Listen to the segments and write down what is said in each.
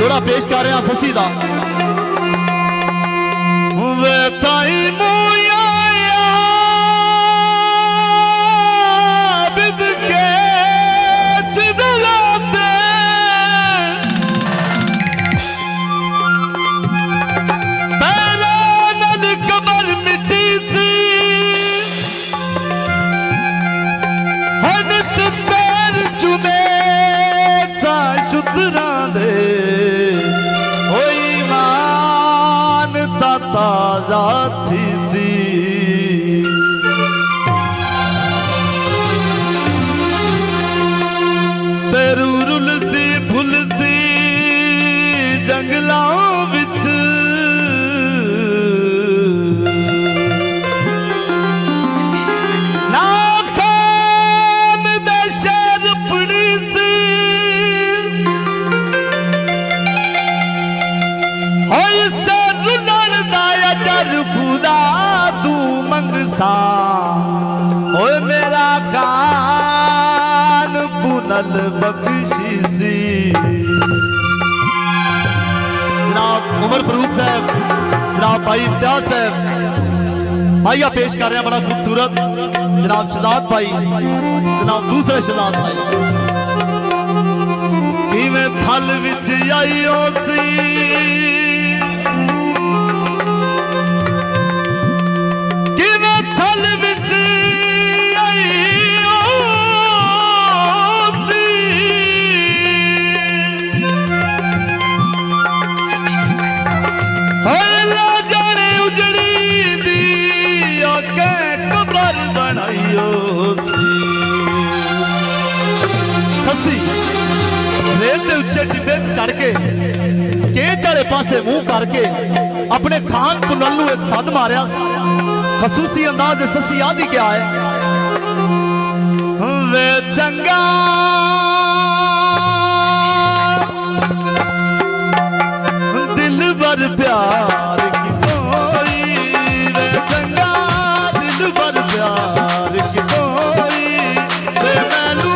जोड़ा पेश कर रहे हैं ससी दा वे ताई मोया बिद के चिदलाते पैरा नल कबर मिट्टी सी हनत पैर चुमे सा शुतरा दे ताजा थी सी तेरू रुल सी फुल सी जंगलों विच ना खान दे शहर पड़ी सी होई से खुदा तू मंगसा ओए मेरा खान पुनल बख्शी सी। जनाब उमर फरूक साहब, जनाब भाई इम्तियाज साहब भाइया पेश कर रहे हैं बड़ा खूबसूरत। जनाब शहजाद भाई, जनाब दूसरे शहजाद भाई किवें थल विच आईओ सी ससी रेत दे उच्चे टिब्बे चढ़ के चाले पासे मुंह करके अपने खान पुनल नूं एक सद मारिया। खसूसी अंदाज ससी आदि क्या है वे चंगा दिल भर प्यार की कोई, वे चंगा दिल भर प्यार की कोई, वे मैनू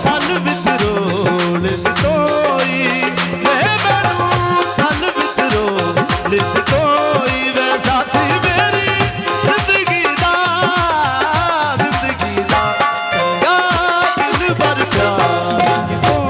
फल विच रोल कोई, वे मैनू फल विच रोल कोई, वे साथी मेरी जिंदगी दा चंगा दिल भर प्यार की कोई।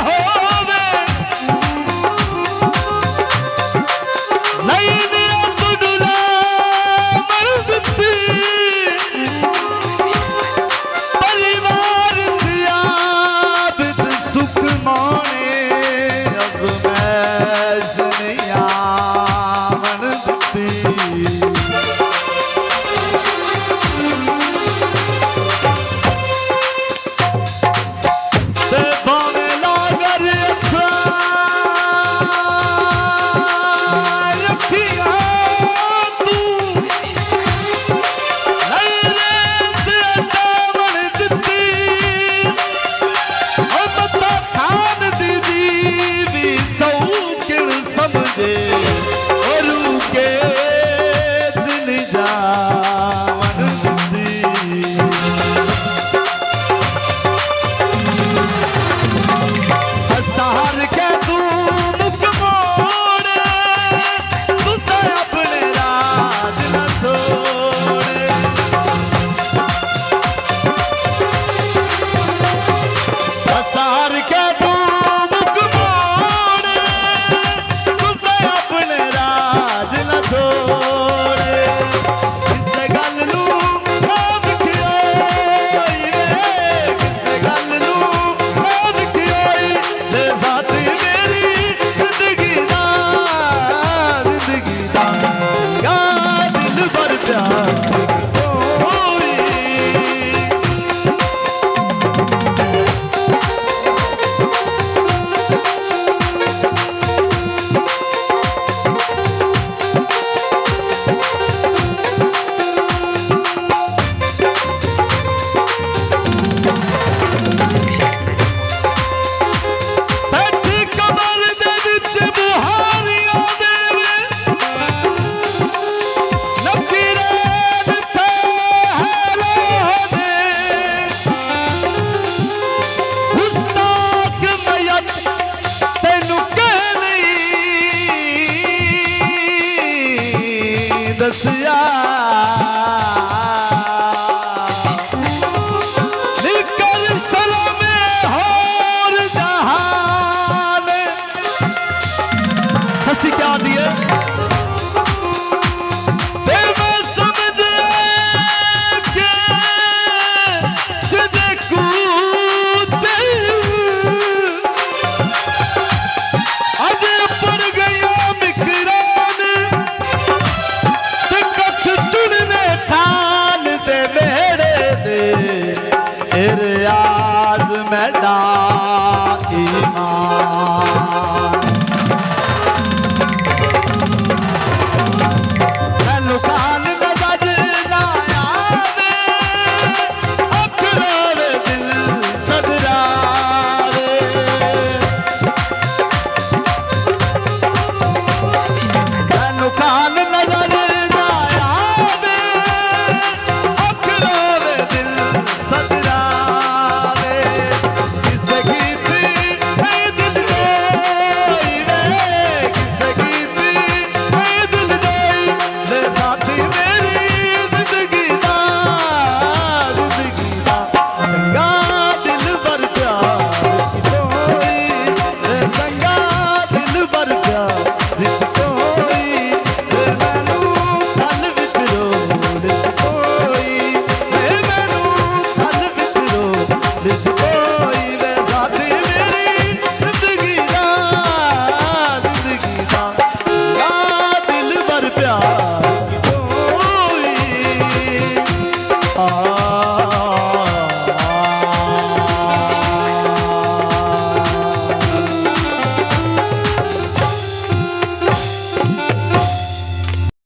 हो दसिया निकल शर्म होर जहान ससी क्या दिए रियाज में ना ईमान